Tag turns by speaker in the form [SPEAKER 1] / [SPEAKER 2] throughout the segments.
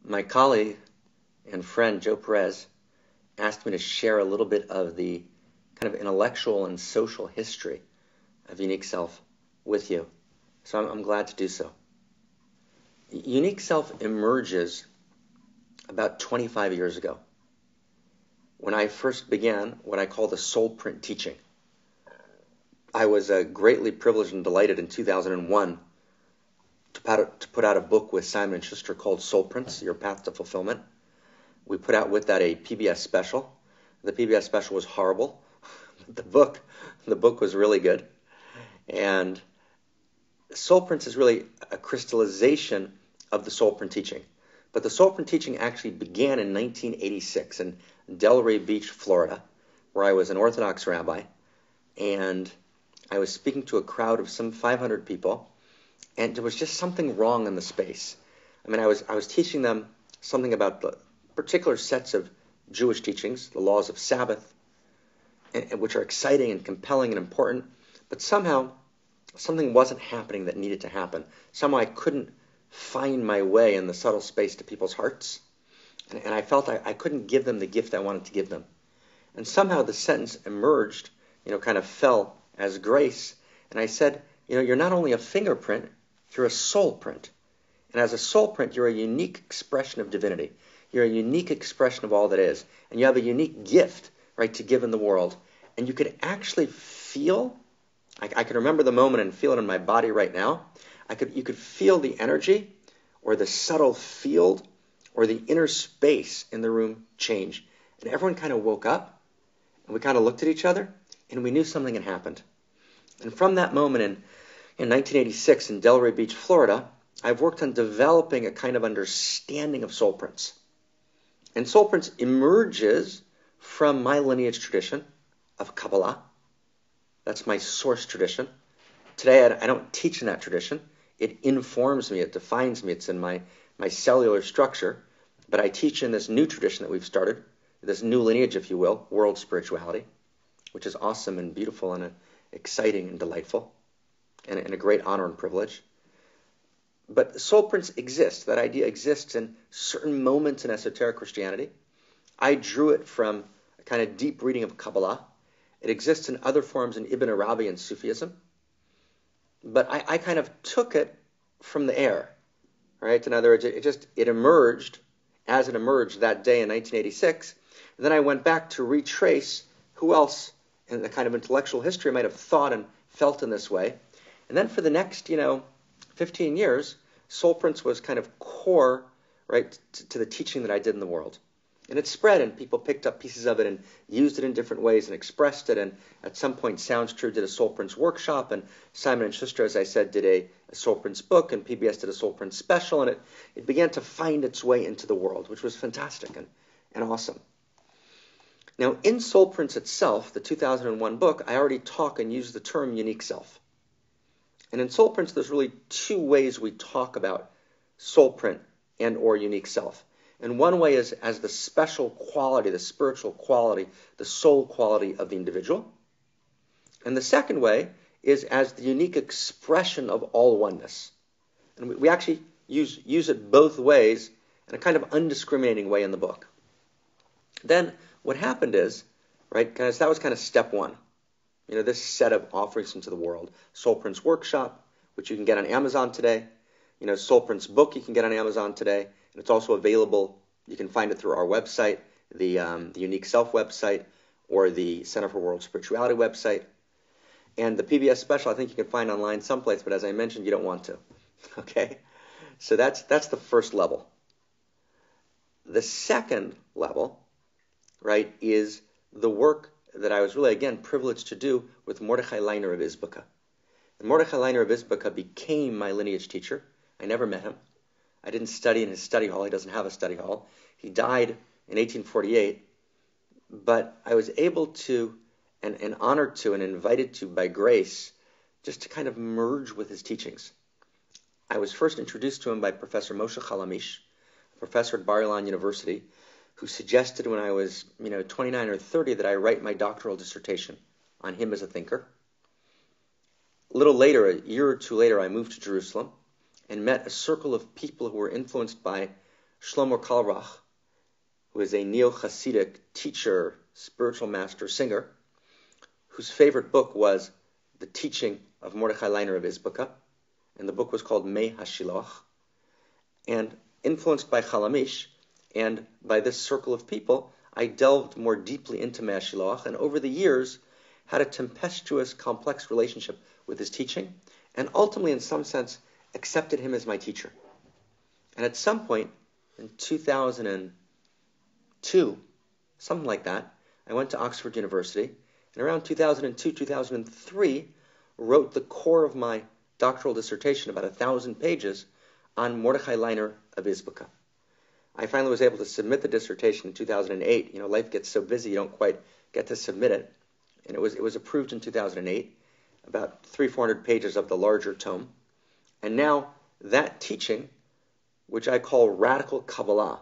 [SPEAKER 1] My colleague and friend Joe Perez asked me to share a little bit of the kind of intellectual and social history of Unique Self with you. So I'm glad to do so. Unique Self emerges about 25 years ago when I first began what I call the soul print teaching. I was greatly privileged and delighted in 2001 to put out a book with Simon & Schuster called Soul Prints, Your Path to Fulfillment. We put out with that a PBS special. The PBS special was horrible. The book was really good. And Soul Prints is really a crystallization of the Soul Print teaching. But the Soul Print teaching actually began in 1986 in Delray Beach, Florida, where I was an Orthodox rabbi. And I was speaking to a crowd of some 500 people. And there was just something wrong in the space. I mean, I was teaching them something about the particular sets of Jewish teachings, the laws of Sabbath, which are exciting and compelling and important, but somehow something wasn't happening that needed to happen. Somehow I couldn't find my way in the subtle space to people's hearts, and I felt I couldn't give them the gift I wanted to give them. And somehow the sentence emerged, kind of fell as grace, and I said, you're not only a fingerprint, you're a soul print. And as a soul print, you're a unique expression of divinity. You're a unique expression of all that is. And you have a unique gift, right, to give in the world. And you could actually feel, I can remember the moment and feel it in my body right now. You could feel the energy or the subtle field or the inner space in the room change. And everyone kind of woke up and we kind of looked at each other and we knew something had happened. And from that moment in 1986 in Delray Beach, Florida, I've worked on developing a kind of understanding of soul prints. And soul prints emerges from my lineage tradition of Kabbalah. That's my source tradition. Today, I don't teach in that tradition. It informs me, it defines me, it's in my cellular structure. But I teach in this new tradition that we've started, this new lineage, if you will, world spirituality, which is awesome and beautiful and exciting and delightful, and a great honor and privilege. But soul prints exist. That idea exists in certain moments in esoteric Christianity. I drew it from a kind of deep reading of Kabbalah. It exists in other forms in Ibn Arabi and Sufism. But I kind of took it from the air, right? In other words, it emerged as it emerged that day in 1986. And then I went back to retrace who else in the kind of intellectual history might have thought and felt in this way. And then for the next, 15 years, soul prints was kind of core, right, to the teaching that I did in the world. And it spread, and people picked up pieces of it and used it in different ways and expressed it. And at some point, Sounds True did a soul prints workshop, and Simon & Schuster, as I said, did a soul prints book, and PBS did a soul prints special, and it began to find its way into the world, which was fantastic and awesome. Now, in Soul Prints itself, the 2001 book, I already talk and use the term unique self. And in Soul Prints, there's really two ways we talk about soul print and or unique self. And one way is as the special quality, the spiritual quality, the soul quality of the individual. And the second way is as the unique expression of all oneness. And we actually use it both ways in a kind of undiscriminating way in the book. Then what happened is, right, guys, that was kind of step one. This set of offerings into the world. Soul Prints Workshop, which you can get on Amazon today. Soul Prints book you can get on Amazon today. And it's also available, you can find it through our website, the Unique Self website, or the Center for World Spirituality website. And the PBS special, I think you can find online someplace, but as I mentioned, you don't want to. Okay? So that's the first level. The second level, right, is the work that I was really, again, privileged to do with Mordechai Leiner of Izbeka. And Mordechai Leiner of Izbeka became my lineage teacher. I never met him. I didn't study in his study hall. He doesn't have a study hall. He died in 1848. But I was able to, and honored to, and invited to by grace, just to kind of merge with his teachings. I was first introduced to him by Professor Moshe Chalamish, a professor at Bar-Ilan University, who suggested when I was, 29 or 30 that I write my doctoral dissertation on him as a thinker. A little later, a year or two later, I moved to Jerusalem and met a circle of people who were influenced by Shlomo Kalrach, who is a neo-Hasidic teacher, spiritual master, singer, whose favorite book was The Teaching of Mordechai Leiner of Izbaka, and the book was called Mei HaShiloach. And influenced by Chalamish and by this circle of people, I delved more deeply into Mei HaShiloach, and over the years had a tempestuous, complex relationship with his teaching, and ultimately, in some sense, accepted him as my teacher. And at some point, in 2002, something like that, I went to Oxford University, and around 2002, 2003, wrote the core of my doctoral dissertation, about 1,000 pages, on Mordechai Leiner of Izbaka. I finally was able to submit the dissertation in 2008. Life gets so busy you don't quite get to submit it. And it was approved in 2008, about 300-400 pages of the larger tome. And now that teaching, which I call radical kabbalah,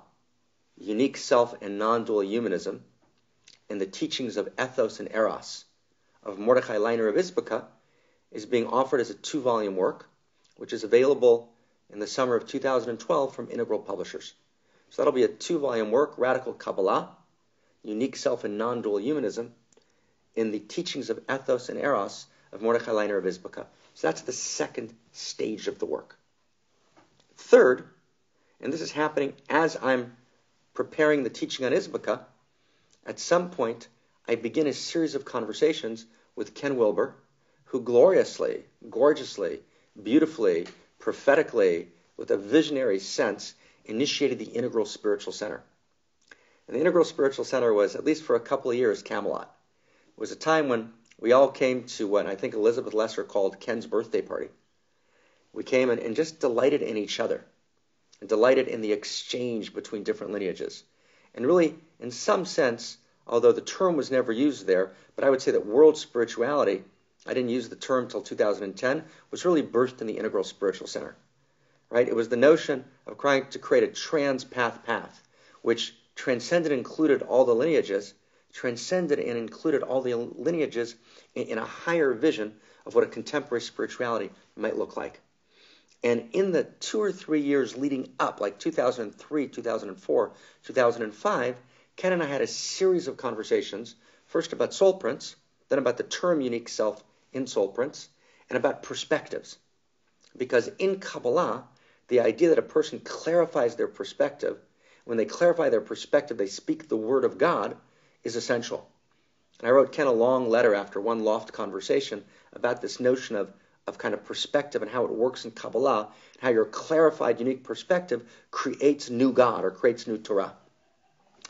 [SPEAKER 1] unique self and non-dual humanism, and the teachings of ethos and eros of Mordechai Leiner of Izbaka, is being offered as a 2-volume work, which is available in the summer of 2012 from Integral Publishers. So that'll be a 2-volume work, Radical Kabbalah, Unique Self and Non-Dual Humanism, in the teachings of ethos and eros of Mordechai Leiner of Izbaka. So that's the second stage of the work. Third, and this is happening as I'm preparing the teaching on Izbaka, at some point I begin a series of conversations with Ken Wilber, who gloriously, gorgeously, beautifully, prophetically, with a visionary sense, initiated the Integral Spiritual Center. And the Integral Spiritual Center was, at least for a couple of years, Camelot. It was a time when we all came to what I think Elizabeth Lesser called Ken's birthday party. We came and just delighted in each other, and delighted in the exchange between different lineages. And really, in some sense, although the term was never used there, but I would say that world spirituality, I didn't use the term until 2010, was really birthed in the Integral Spiritual Center. Right? It was the notion of trying to create a path, which transcended and included all the lineages, in a higher vision of what a contemporary spirituality might look like. And in the 2 or 3 years leading up, like 2003, 2004, 2005, Ken and I had a series of conversations, first about soul prints, then about the term unique self in soul prints, and about perspectives. Because in Kabbalah, the idea that a person clarifies their perspective, when they clarify their perspective, they speak the word of God, is essential. And I wrote Ken a long letter after one loft conversation about this notion of kind of perspective and how it works in Kabbalah, and how your clarified, unique perspective creates new God or creates new Torah.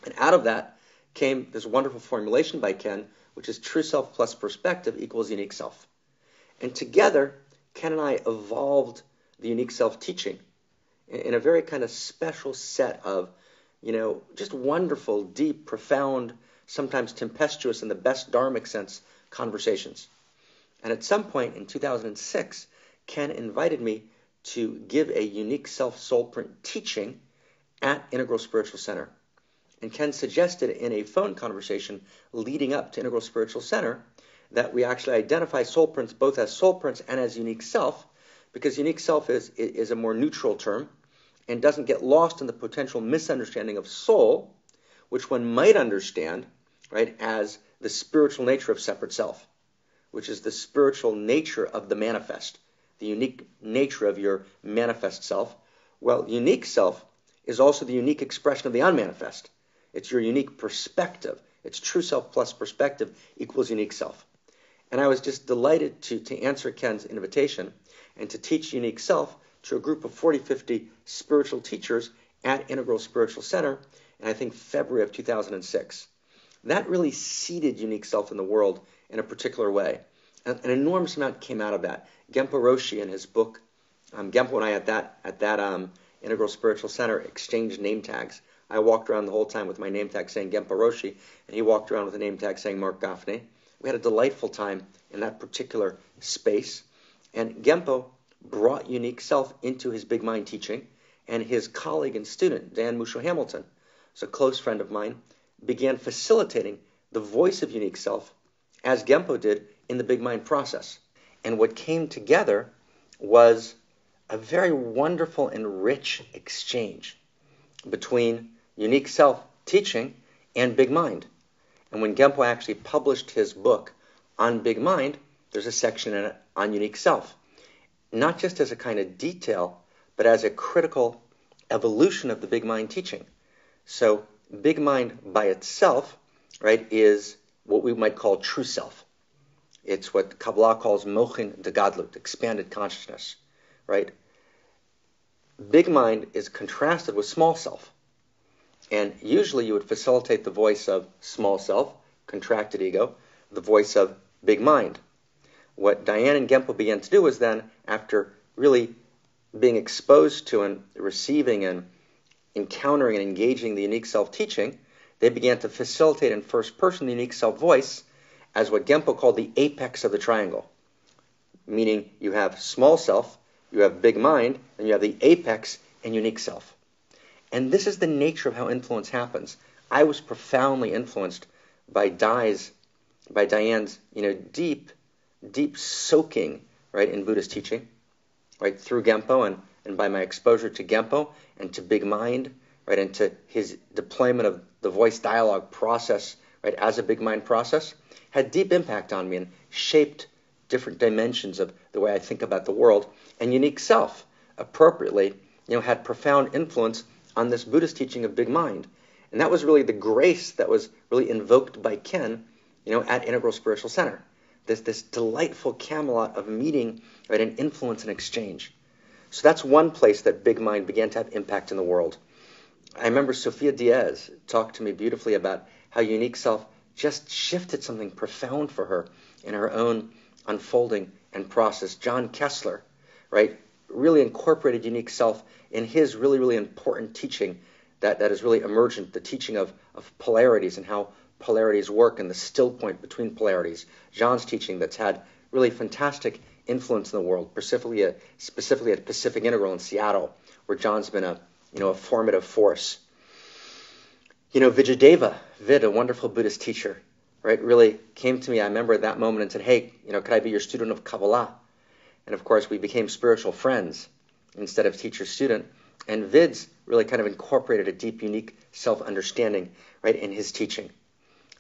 [SPEAKER 1] And out of that came this wonderful formulation by Ken, which is true self plus perspective equals unique self. And together, Ken and I evolved the unique self teaching in a very kind of special set of, just wonderful, deep, profound, sometimes tempestuous in the best dharmic sense, conversations. And at some point in 2006, Ken invited me to give a unique self soul print teaching at Integral Spiritual Center. And Ken suggested in a phone conversation leading up to Integral Spiritual Center that we actually identify soul prints both as soul prints and as unique self, because unique self is a more neutral term and doesn't get lost in the potential misunderstanding of soul, which one might understand, right, as the spiritual nature of separate self, which is the spiritual nature of the manifest, the unique nature of your manifest self. Well, unique self is also the unique expression of the unmanifest. It's your unique perspective. It's true self plus perspective equals unique self. And I was just delighted to answer Ken's invitation and to teach unique self to a group of 40, 50 spiritual teachers at Integral Spiritual Center in, I think, February of 2006. That really seeded unique self in the world in a particular way. An enormous amount came out of that. Genpo Roshi, in his book, Genpo and I at that Integral Spiritual Center exchanged name tags. I walked around the whole time with my name tag saying Genpo Roshi, and he walked around with a name tag saying Marc Gafni. We had a delightful time in that particular space. And Genpo brought unique self into his big mind teaching, and his colleague and student, Dan Musho Hamilton, who's a close friend of mine, began facilitating the voice of unique self, as Genpo did in the big mind process. And what came together was a very wonderful and rich exchange between unique self teaching and big mind. And when Genpo actually published his book on big mind, there's a section in it on unique self, not just as a kind of detail, but as a critical evolution of the big mind teaching. So big mind by itself, right, is what we might call true self. It's what Kabbalah calls mochin de gadlut, expanded consciousness, right? Big mind is contrasted with small self. And usually you would facilitate the voice of small self, contracted ego, the voice of big mind. What Diane and Genpo began to do was then, after really being exposed to and receiving and encountering and engaging the unique self teaching, they began to facilitate in first person the unique self voice as what Genpo called the apex of the triangle. Meaning you have small self, you have big mind, and you have the apex and unique self. And this is the nature of how influence happens. I was profoundly influenced by Diane's, deep soaking, right, in Buddhist teaching, right, through Genpo and by my exposure to Genpo and to big mind, right, and to his deployment of the voice dialogue process, right, as a big mind process, had deep impact on me and shaped different dimensions of the way I think about the world. And unique self, appropriately, had profound influence on this Buddhist teaching of big mind. And that was really the grace that was really invoked by Ken, at Integral Spiritual Center. This delightful Camelot of meeting, right, and influence and exchange. So that's one place that big mind began to have impact in the world. I remember Sophia Diaz talked to me beautifully about how unique self just shifted something profound for her in her own unfolding and process. John Kessler, right, really incorporated unique self in his really, really important teaching that is really emergent, the teaching of polarities and how polarities work and the still point between polarities. John's teaching that's had really fantastic influence in the world, specifically at Pacific Integral in Seattle, where John's been a formative force. Vijayadeva, a wonderful Buddhist teacher, right, really came to me, I remember at that moment, and said, hey, could I be your student of Kabbalah? And of course, we became spiritual friends instead of teacher-student. And Vid's really kind of incorporated a deep, unique self-understanding, right, in his teaching.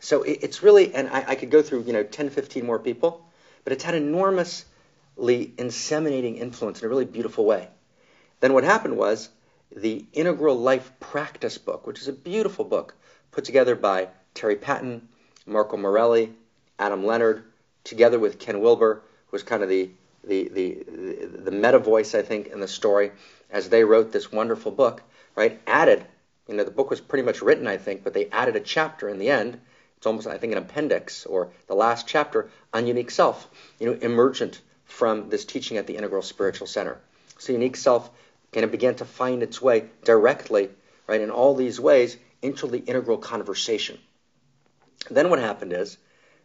[SPEAKER 1] So it's really, and I could go through, 10, 15 more people, but it's had enormously inseminating influence in a really beautiful way. Then what happened was the Integral Life Practice book, which is a beautiful book put together by Terry Patton, Marco Morelli, Adam Leonard, together with Ken Wilber, who was kind of the meta voice, I think, in the story, as they wrote this wonderful book, right, added, the book was pretty much written, I think, but they added a chapter in the end. It's almost, I think, an appendix or the last chapter on unique self, emergent from this teaching at the Integral Spiritual Center. So unique self kind of began to find its way directly, right, in all these ways into the integral conversation. Then what happened is,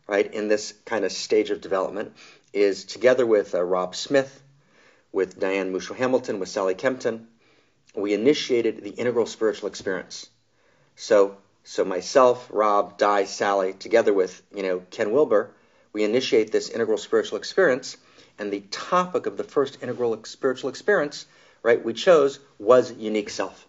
[SPEAKER 1] right, in this kind of stage of development, is together with Rob Smith, with Diane Musho-Hamilton, with Sally Kempton, we initiated the Integral Spiritual Experience. So myself, Rob, Di, Sally, together with Ken Wilber, we initiate this Integral Spiritual Experience, and the topic of the first Integral Spiritual Experience, right, we chose was unique self.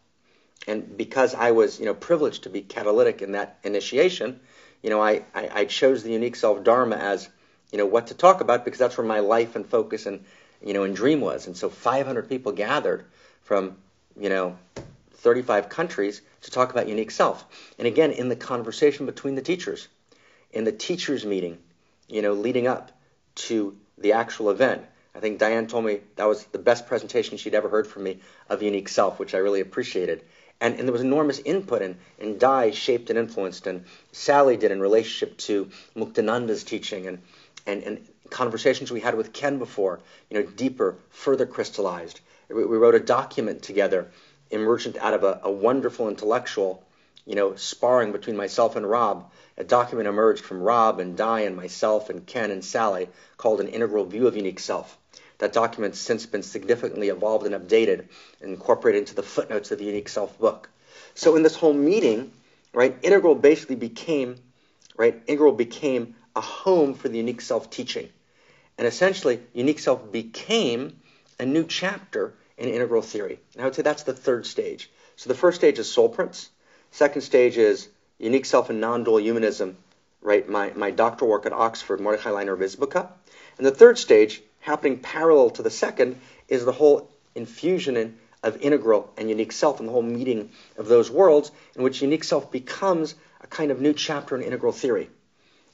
[SPEAKER 1] And because I was privileged to be catalytic in that initiation, I chose the unique self Dharma as what to talk about, because that's where my life and focus and and dream was. And so 500 people gathered from 35 countries to talk about unique self. And again, in the conversation between the teachers, in the teachers meeting, leading up to the actual event. I think Diane told me that was the best presentation she'd ever heard from me of unique self, which I really appreciated. And there was enormous input, and Di shaped and influenced, and Sally did in relationship to Muktananda's teaching, and conversations we had with Ken before, deeper, further crystallized. We wrote a document together, emergent out of a wonderful intellectual, sparring between myself and Rob. A document emerged from Rob and Di and myself and Ken and Sally called An Integral View of Unique Self. That document's since been significantly evolved and updated and incorporated into the footnotes of the Unique Self book. So in this whole meeting, right, Integral became a home for the Unique Self teaching. And essentially, Unique Self became a new chapter in integral theory. And I would say that's the third stage. So the first stage is soul prints. Second stage is unique self and non-dual humanism, right? My doctoral work at Oxford, Mordechai Leiner Vizbuka. And the third stage, happening parallel to the second, is the whole infusion of integral and unique self and the whole meeting of those worlds, in which unique self becomes a kind of new chapter in integral theory.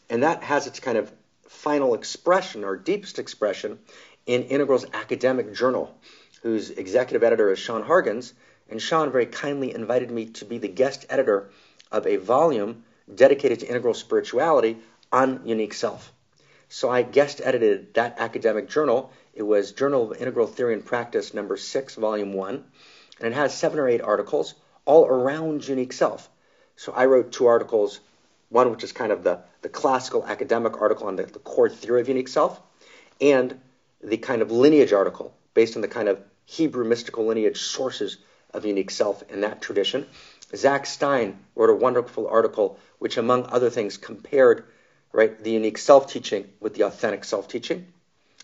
[SPEAKER 1] And that has its kind of final expression, or deepest expression, in Integral's academic journal, whose executive editor is Sean Hargens. And Sean very kindly invited me to be the guest editor of a volume dedicated to integral spirituality on unique self. So I guest edited that academic journal. It was Journal of Integral Theory and Practice, number 6, volume 1. And it has 7 or 8 articles all around unique self. So I wrote 2 articles, one which is kind of the classical academic article on the core theory of unique self, and the kind of lineage article based on the kind of Hebrew mystical lineage sources of unique self in that tradition. Zach Stein wrote a wonderful article which, among other things, compared, right, the unique self-teaching with the authentic self-teaching.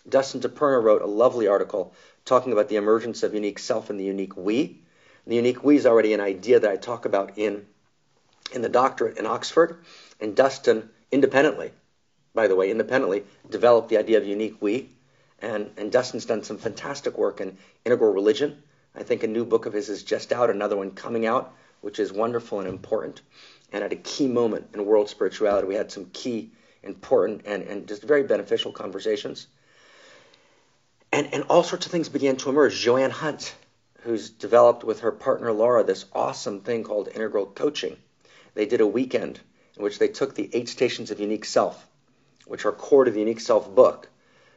[SPEAKER 1] Dustin DePerner wrote a lovely article talking about the emergence of unique self and the unique we. The unique we is already an idea that I talk about in the doctorate in Oxford. And Dustin independently developed the idea of unique we. And Dustin's done some fantastic work in integral religion. I think a new book of his is just out, another one coming out, which is wonderful and important. And at a key moment in world spirituality, we had some key, important, and just very beneficial conversations. And all sorts of things began to emerge. Joanne Hunt, who's developed with her partner Laura this awesome thing called integral coaching. They did a weekend in which they took the 8 stations of unique self, which are core to the unique self book,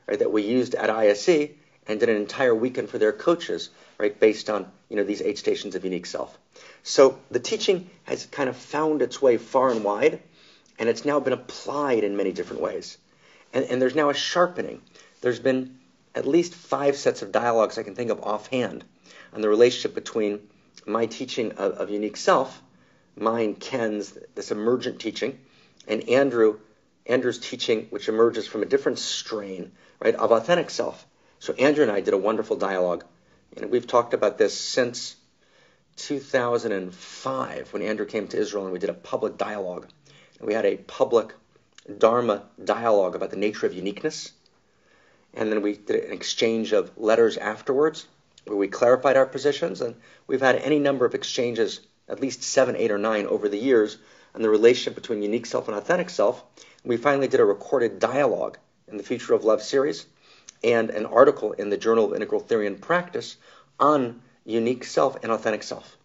[SPEAKER 1] right, that we used at ISE, and did an entire weekend for their coaches, right, based on these 8 stations of unique self. So the teaching has kind of found its way far and wide, and it's now been applied in many different ways. And there's now a sharpening. There's been at least 5 sets of dialogues I can think of offhand on the relationship between my teaching of unique self, mine, Ken's, this emergent teaching, and Andrew's teaching, which emerges from a different strain, right, of authentic self. So Andrew and I did a wonderful dialogue. And we've talked about this since 2005, when Andrew came to Israel and we did a public dialogue. And we had a public Dharma dialogue about the nature of uniqueness. And then we did an exchange of letters afterwards, where we clarified our positions. And we've had any number of exchanges, at least 7, 8, or 9 over the years, on the relationship between unique self and authentic self. And we finally did a recorded dialogue in the Future of Love series, and an article in the Journal of Integral Theory and Practice on unique self and authentic self.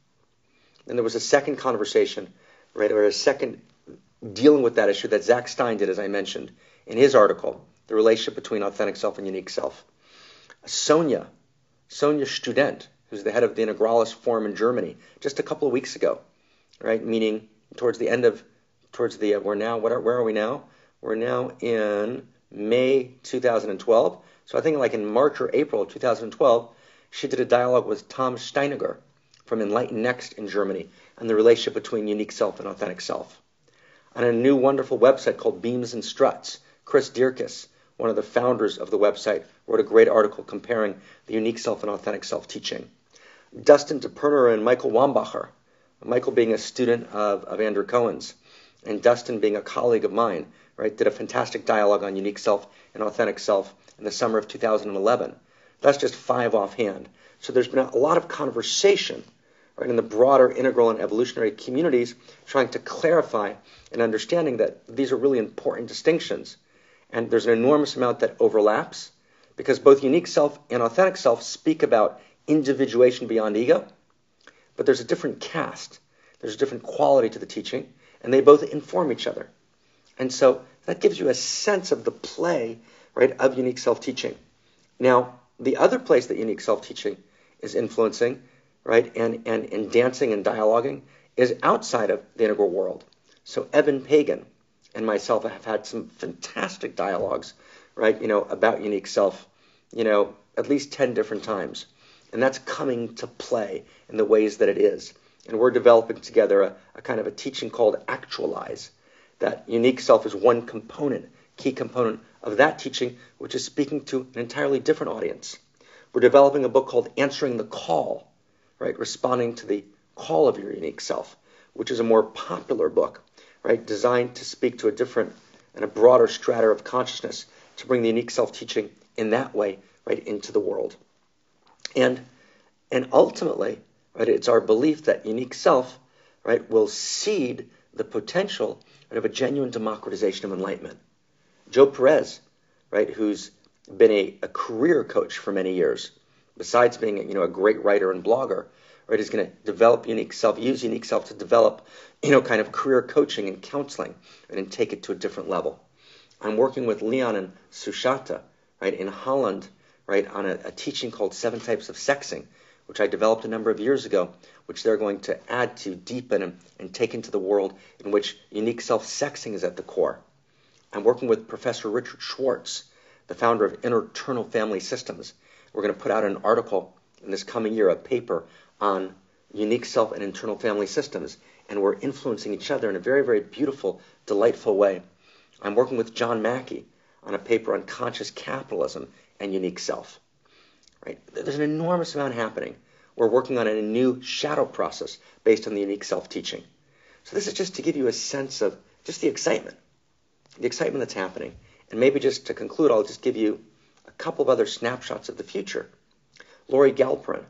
[SPEAKER 1] And there was a second conversation, right, or a second dealing with that issue that Zach Stein did, as I mentioned, in his article, the relationship between authentic self and unique self. Sonia Student, who's the head of the Integralis Forum in Germany, just a couple of weeks ago, right, meaning where are we now? We're now in May 2012. So I think like in March or April of 2012, she did a dialogue with Tom Steiniger from Enlighten Next in Germany on the relationship between unique self and authentic self. On a new wonderful website called Beams and Struts, Chris Dierkes, one of the founders of the website, wrote a great article comparing the unique self and authentic self teaching. Dustin DePerner and Michael Wambacher, Michael being a student of Andrew Cohen's, and Dustin being a colleague of mine, right, did a fantastic dialogue on unique self and authentic self in the summer of 2011. That's just 5 offhand. So there's been a lot of conversation, right, in the broader integral and evolutionary communities trying to clarify and understanding that these are really important distinctions. And there's an enormous amount that overlaps, because both unique self and authentic self speak about individuation beyond ego, but there's a different cast, there's a different quality to the teaching, and they both inform each other. And so that gives you a sense of the play, right, of unique self-teaching. Now, the other place that unique self-teaching is influencing, right, and dancing and dialoguing is outside of the integral world. So Evan Pagan and myself have had some fantastic dialogues, right, about unique self, at least 10 different times. And that's coming to play in the ways that it is. And we're developing together a kind of a teaching called Actualize, that unique self is one component, key component of that teaching, which is speaking to an entirely different audience. We're developing a book called Answering the Call, right, responding to the Call of Your Unique Self, which is a more popular book, right, designed to speak to a different and a broader strata of consciousness, to bring the unique self teaching in that way, right, into the world. And ultimately, right, it's our belief that unique self, right, will seed the potential of a genuine democratization of enlightenment. Joe Perez, right, who's been a career coach for many years, besides being a great writer and blogger, right, is going to develop unique self, use unique self to develop kind of career coaching and counseling, and take it to a different level. I'm working with Leon and Sushata, right, in Holland, right, on a teaching called 7 Types of Sexing, which I developed a number of years ago, which they're going to add to, deepen, and take into the world in which unique self-sexing is at the core. I'm working with Professor Richard Schwartz, the founder of Internal Family Systems. We're going to put out an article in this coming year, a paper on unique self and internal family systems, and we're influencing each other in a very, very beautiful, delightful way. I'm working with John Mackey on a paper on conscious capitalism and unique self. Right? There's an enormous amount happening. We're working on a new shadow process based on the unique self teaching. So this is just to give you a sense of just the excitement that's happening. And maybe just to conclude, I'll just give you a couple of other snapshots of the future. Lori Galperin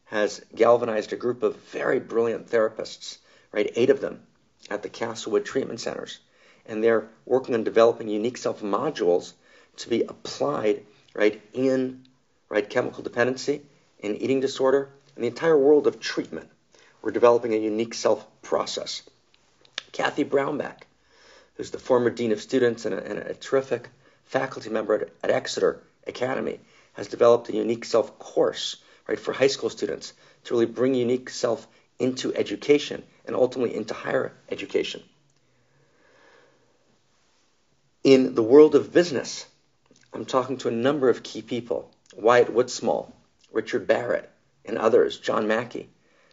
[SPEAKER 1] has galvanized a group of very brilliant therapists, right, 8 of them at the Castlewood Treatment Centers. And they're working on developing unique self modules to be applied, right, in chemical dependency, in eating disorder, and the entire world of treatment. We're developing a unique self process. Kathy Brownback, who's the former dean of students and a terrific faculty member at Exeter Academy, has developed a unique self course, right, for high school students to really bring unique self into education and ultimately into higher education. In the world of business, I'm talking to a number of key people, Wyatt Woodsmall, Richard Barrett, and others, John Mackey,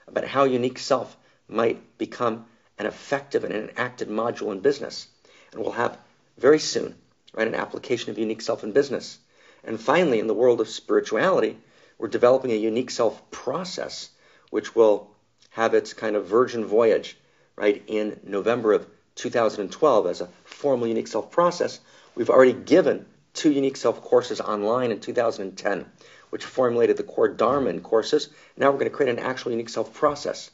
[SPEAKER 1] about how unique self might become an effective and an enacted module in business. And we'll have very soon, right, an application of unique self in business. And finally, in the world of spirituality, we're developing a unique self process, which will have its kind of virgin voyage, right, in November of 2012 as a formal unique self process. We've already given 2 unique self courses online in 2010, which formulated the core Dharma in courses. Now we're going to create an actual unique self process.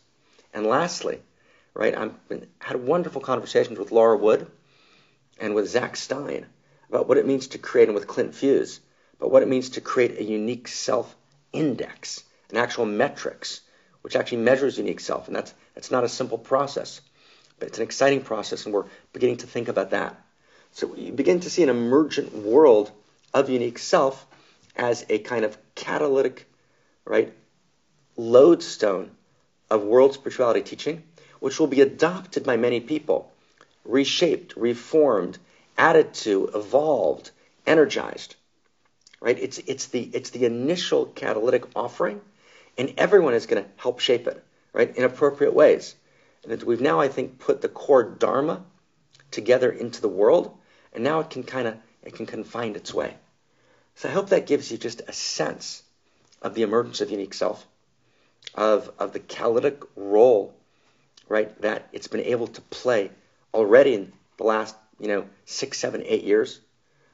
[SPEAKER 1] And lastly, right, I've had wonderful conversations with Laura Wood and with Zach Stein about what it means to create, and with Clint Fuse, but what it means to create a unique self index, an actual metrics, which actually measures unique self. And that's not a simple process, but it's an exciting process, and we're beginning to think about that. So you begin to see an emergent world of unique self as a kind of catalytic, right, lodestone of world spirituality teaching, which will be adopted by many people, reshaped, reformed, added to, evolved, energized. Right? It's the initial catalytic offering, and everyone is going to help shape it, right, in appropriate ways. And we've now, I think, put the core Dharma together into the world, and now it can find its way. So I hope that gives you just a sense of the emergence of unique self, of the catalytic role, right, that it's been able to play already in the last 6, 7, 8 years,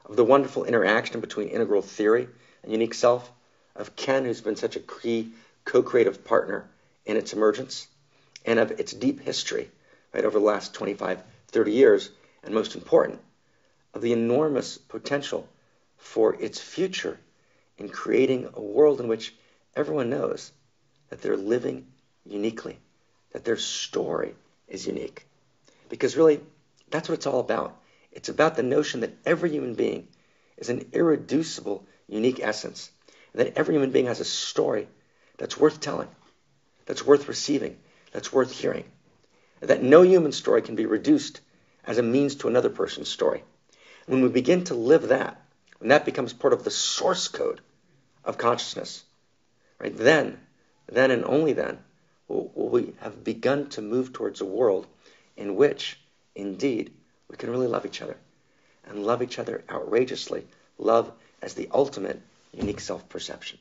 [SPEAKER 1] of the wonderful interaction between integral theory and unique self, of Ken, who's been such a key co-creative partner in its emergence, and of its deep history, right, over the last 25, 30 years, and most important, of the enormous potential for its future in creating a world in which everyone knows that they're living uniquely, that their story is unique. Because really, that's what it's all about. It's about the notion that every human being is an irreducible, unique essence, and that every human being has a story that's worth telling, that's worth receiving, that's worth hearing, and that no human story can be reduced as a means to another person's story. When we begin to live that, when that becomes part of the source code of consciousness, right, then and only then will we have begun to move towards a world in which, indeed, we can really love each other, and love each other outrageously, love as the ultimate unique self-perception.